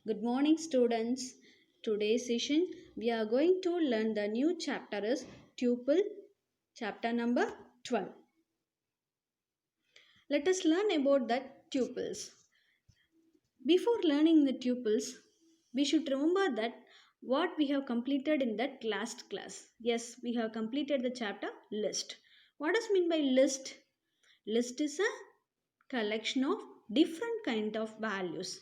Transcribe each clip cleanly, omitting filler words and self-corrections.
Good morning, students. Today's session we are going to learn the new chapter is tuple, chapter number 12. Let us learn about the tuples. Before learning the tuples, we should remember that what we have completed in that last class. Yes, we have completed the chapter list. What does mean by list? List is a collection of different kind of values.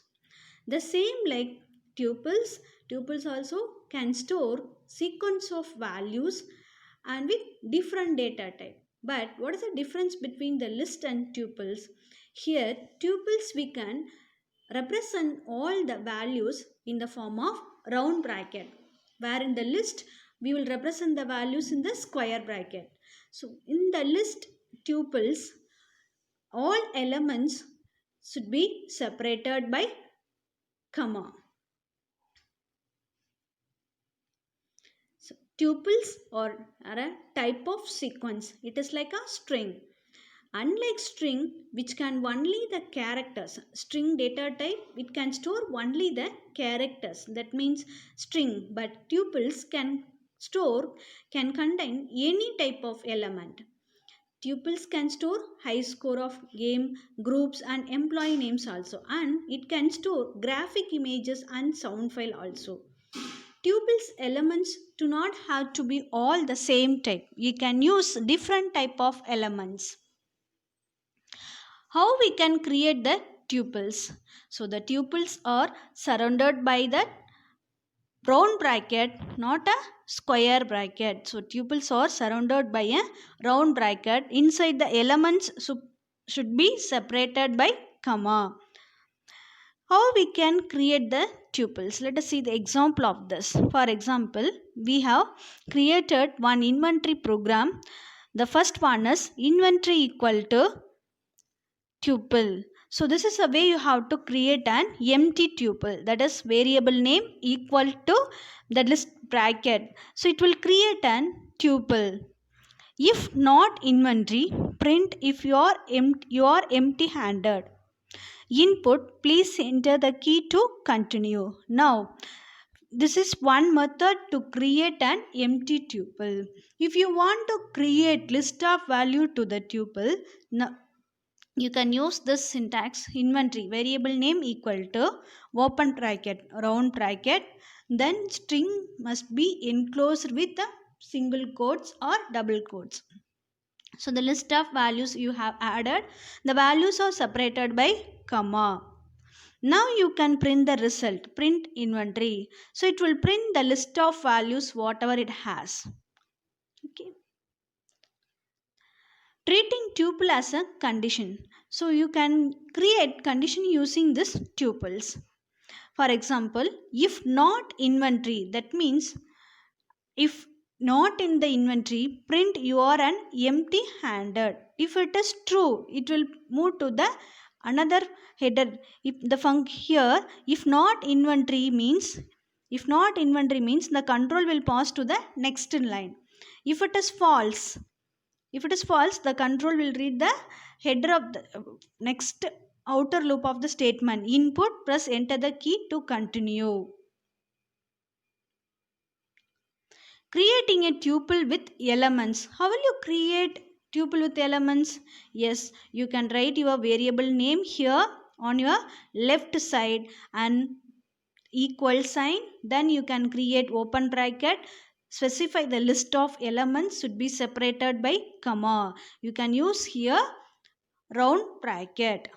The same like tuples, tuples also can store sequence of values and with different data type. But what is the difference between the list and tuples? Here, tuples we can represent all the values in the form of round bracket, where in the list we will represent the values in the square bracket. So in the list tuples, all elements should be separated by comma. So, tuples are a type of sequence. It is like a string. Unlike string, which can only the characters, string data type, it can store only the characters. That means string. But tuples can contain any type of element. Tuples can store high score of game, groups and employee names also, and it can store graphic images and sound file also. Tuples elements do not have to be all the same type. You can use different type of elements. How we can create the tuples? So the tuples are surrounded by the round bracket, not a square bracket. So tuples are surrounded by a round bracket. Inside the elements should be separated by comma. How we can create the tuples? Let us see the example of this. For example, we have created one inventory program. The first one is inventory equal to tuple. So this is a way you have to create an empty tuple, that is variable name equal to the list bracket. So it will create an tuple. If not inventory, print if you are empty handed. Input, please enter the key to continue. Now this is one method to create an empty tuple. If you want to create list of value to the tuple, now you can use this syntax: inventory variable name equal to open bracket round bracket, then string must be enclosed with the single quotes or double quotes. So the list of values you have added, the values are separated by comma. Now you can print the result, print inventory. So it will print the list of values whatever it has. Okay. Treating tuple as a condition. So you can create condition using this tuples. For example, if not inventory, that means if not in the inventory, print you are an empty handed. If it is true, it will move to the another header. If the here, if not inventory means the control will pass to the next line. If it is false, the control will read the header of the next outer loop of the statement. Input, press enter the key to continue. Creating a tuple with elements. How will you create tuple with elements? Yes, you can write your variable name here on your left side and equal sign. Then you can create open bracket. Specify the list of elements should be separated by comma. You can use here round bracket.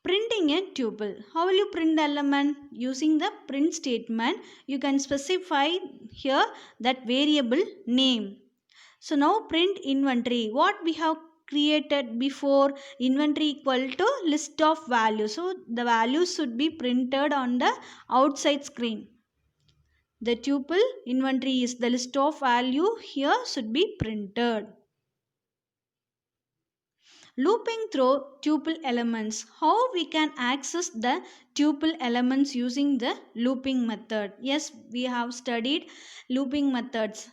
Printing a tuple. How will you print the element? Using the print statement, you can specify here that variable name. So now print inventory. What we have created before, inventory equal to list of values. So the values should be printed on the outside screen. The tuple inventory is the list of value, here should be printed. Looping through tuple elements. How we can access the tuple elements using the looping method? Yes, we have studied looping methods.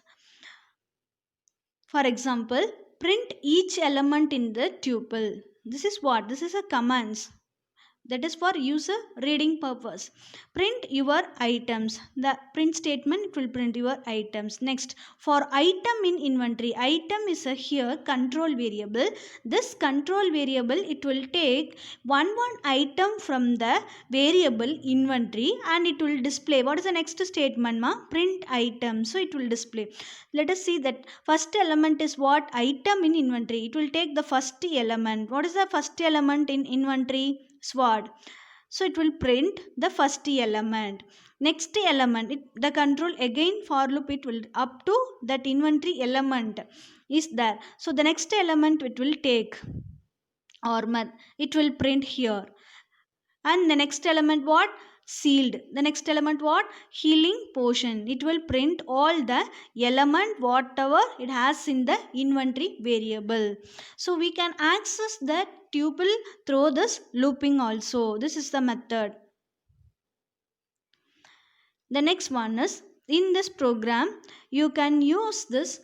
For example, print each element in the tuple. This is what? This is a commands. that is for user reading purpose. Print your items. The print statement, it will print your items. Next, for item in inventory, item is a here control variable. This control variable, it will take one item from the variable inventory and it will display. What is the next statement, ma? Print item. So it will display. Let us see that first element is what? Item in inventory. It will take the first element. What is the first element in inventory? Sword. So it will print the first element. Next element, the control again for loop, it will up to that inventory element is there. So the next element it will take or it will print here. And the next element what? Sealed. The next element what? Healing potion. It will print all the element whatever it has in the inventory variable. So we can access the tuple through this looping also. This is the method. The next one is, in this program you can use this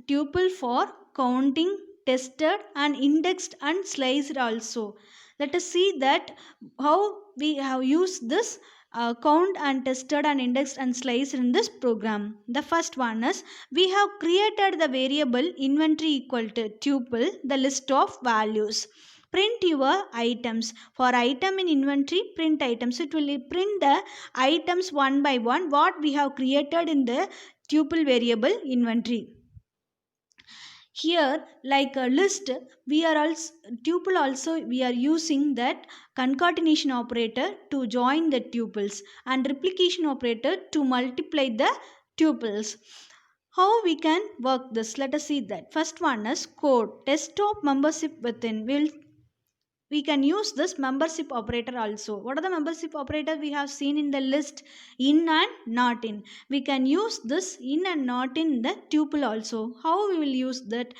tuple for counting, tested and indexed and sliced also. Let us see that how we have used this count and tested and indexed and sliced in this program. The first one is, we have created the variable inventory equal to tuple, the list of values. Print your items. For item in inventory, print items. It will print the items one by one what we have created in the tuple variable inventory. Here, like a list, we are also tuple also we are using that concatenation operator to join the tuples and replication operator to multiply the tuples. How we can work this? Let us see that. First one is code. Test of membership within. We can use this membership operator also. What are the membership operator we have seen in the list? In and not in. We can use this in and not in the tuple also. How we will use that?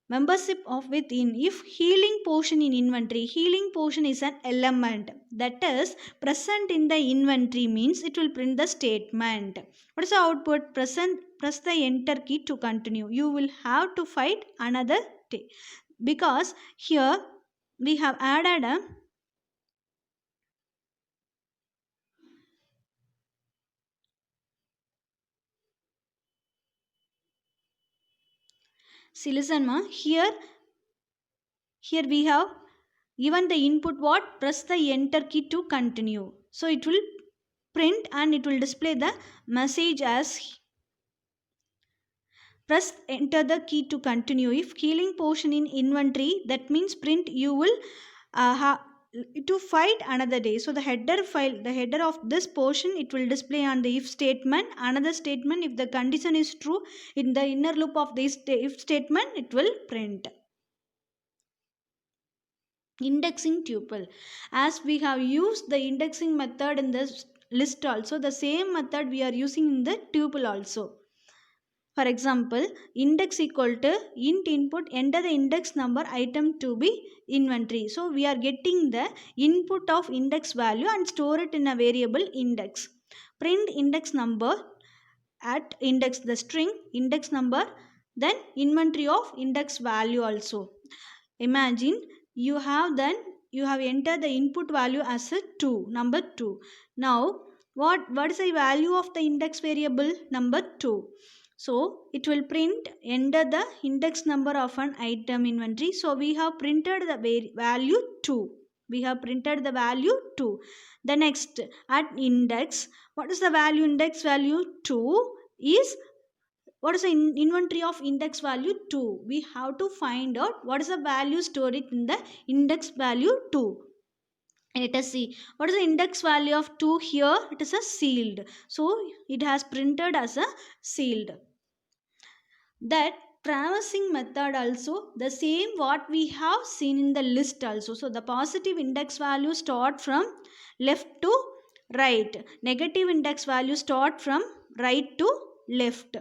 Membership of within. If healing potion in inventory, healing potion is an element that is present in the inventory means it will print the statement. What is the output? Press the enter key to continue. You will have to fight another day because here we have added a see, listen ma, here we have given the input what? Press the enter key to continue. So it will print and it will display the message as press enter the key to continue. If healing potion in inventory, that means print you will to fight another day. So the header file, the header of this portion, it will display on the if statement. Another statement, if the condition is true, in the inner loop of this if statement, it will print. Indexing tuple. As we have used the indexing method in this list also, the same method we are using in the tuple also. For example, index equal to int input, enter the index number item to be inventory. So we are getting the input of index value and store it in a variable index. Print index number at index, the string index number, then inventory of index value also. Imagine you have entered the input value as a 2, number 2. Now what is the value of the index variable? Number 2. So it will print enter the index number of an item inventory. So we have printed the value 2. We have printed the value 2. The next at index, what is the value? Index value 2 is, what is the inventory of index value 2? We have to find out what is the value stored in the index value 2. Let us see what is the index value of 2 here. It is a sealed. So it has printed as a sealed. That traversing method also the same what we have seen in the list also. So the positive index value start from left to right. Negative index value start from right to left.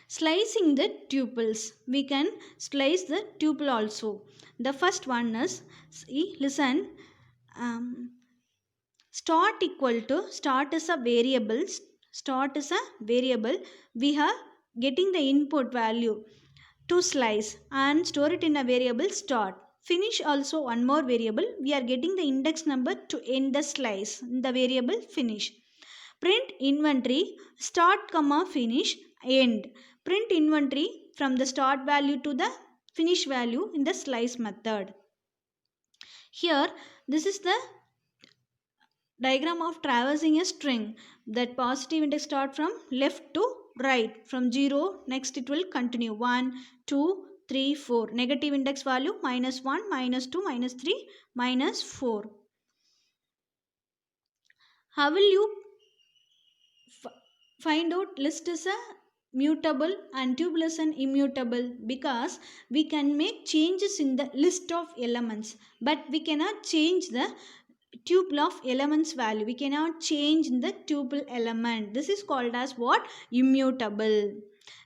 Slicing the tuples. We can slice the tuple also. The first one is, see, listen, start equal to, start is a variable. Start is a variable. We are getting the input value to slice and store it in a variable start. finish also one more variable. We are getting the index number to end the slice, the variable finish. Print inventory start comma finish end. Print inventory from the start value to the finish value in the slice method. Here this is the diagram of traversing a string. That positive index start from left to right from 0. Next it will continue 1, 2, 3, 4. Negative index value minus 1, minus 2, minus 3, minus 4. How will you find out list is a mutable and tuple is an immutable? Because we can make changes in the list of elements, but we cannot change the tuple of elements value. We cannot change in the tuple element. This is called as what? Immutable.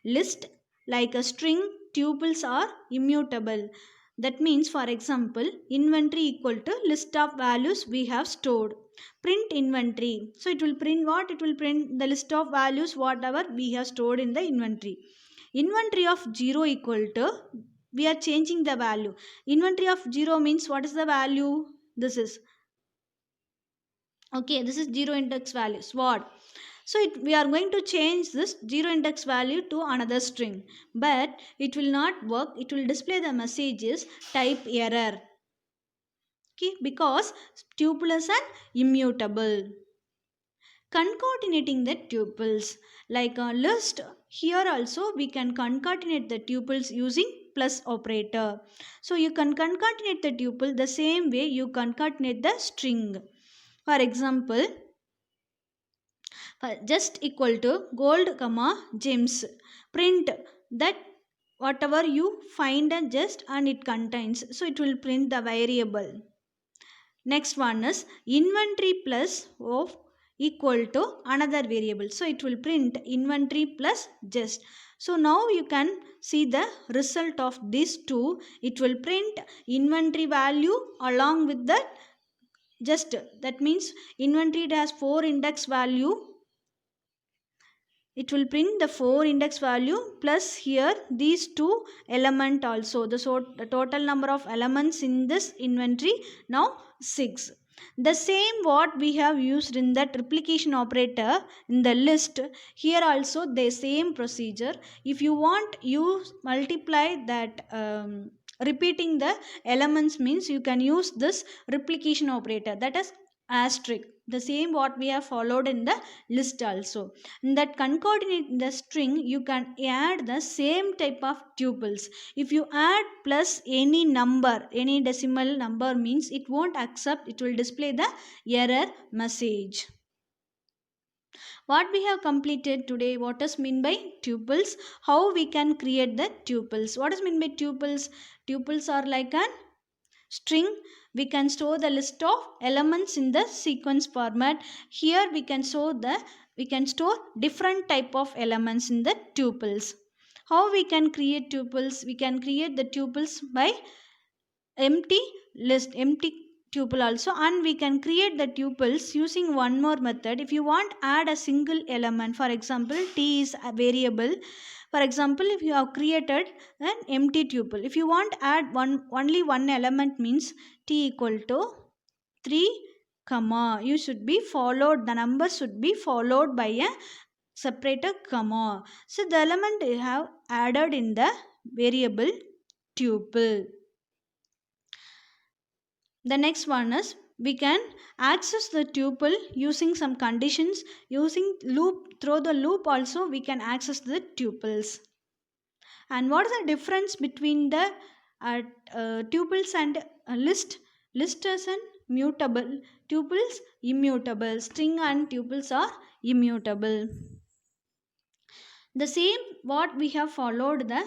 List like a string, tuples are immutable. That means, for example, inventory equal to list of values we have stored. Print inventory. So it will print what? It will print the list of values whatever we have stored in the inventory. Inventory of 0 equal to, we are changing the value. Inventory of 0 means what is the value? This is, okay, this is 0 index value, sword. So we are going to change this 0 index value to another string, but it will not work. It will display the messages type error, okay, because tuple is an immutable. Concatenating the tuples like a list. Here also we can concatenate the tuples using plus operator. So you can concatenate the tuple the same way you concatenate the string. For example, just equal to gold comma gems. Print that whatever you find and just and it contains. So it will print the variable. Next one is inventory plus of equal to another variable. So it will print inventory plus just. So now you can see the result of these two. It will print inventory value along with that just. That means inventory has 4 index value. It will print the 4 index value plus here these two element also. The total number of elements in this inventory now 6. The same what we have used in that replication operator in the list, here also the same procedure. If you want, you multiply that repeating the elements means you can use this replication operator, that is asterisk. The same what we have followed in the list also. In that concatenate the string, you can add the same type of tuples. If you add plus any number, any decimal number means it won't accept, it will display the error message. What we have completed today, what is mean by tuples, how we can create the tuples. What is mean by tuples? Tuples are like an string. We can store the list of elements in the sequence format. Here we can store different type of elements in the tuples. How we can create tuples? We can create the tuples by empty tuple also, and we can create the tuples using one more method. If you want add a single element, for example t is a variable. For example, if you have created an empty tuple, if you want add only one element means t equal to 3 comma, you should be followed, the number should be followed by a separator comma. So the element you have added in the variable tuple. The next one is we can access the tuple using some conditions. Using loop, through the loop also we can access the tuples. And what is the difference between the tuples and list? List is an mutable, tuples immutable. String and tuples are immutable. The same what we have followed the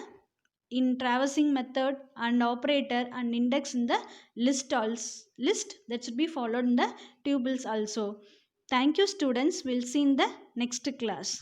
in traversing method and operator and index in the list that should be followed in the tuples also. Thank you students. We'll see in the next class.